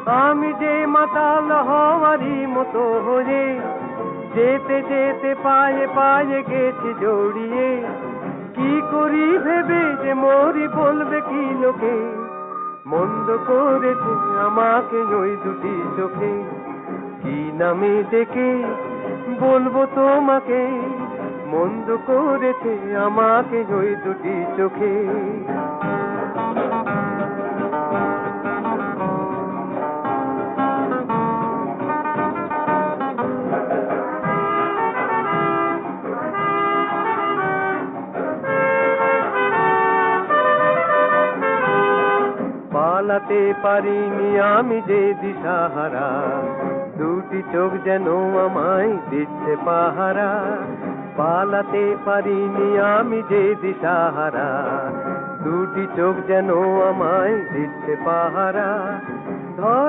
আমি যে মাতাল হওয়ারই মতো হয়ে যেতে যেতে পায়ে পায়ে গেছি জড়িয়ে। কি করি ভেবে যে মরি বলবে কি লোকে, মন্দ করেছে আমাকে ওই দুটি চোখে। কি নামে ডেকে বলবো তোমাকে, মন্দ করেছে আমাকে ওই দুটি চোখে। পালাতে পারিনি আমি যে দিশাহারা, দুটি চোখ যেন আমায় দিচ্ছে পাহারা। পালাতে পারিনি আমি যে দিশাহারা, দুটি চোখ যেন আমায় দিচ্ছে পাহারা।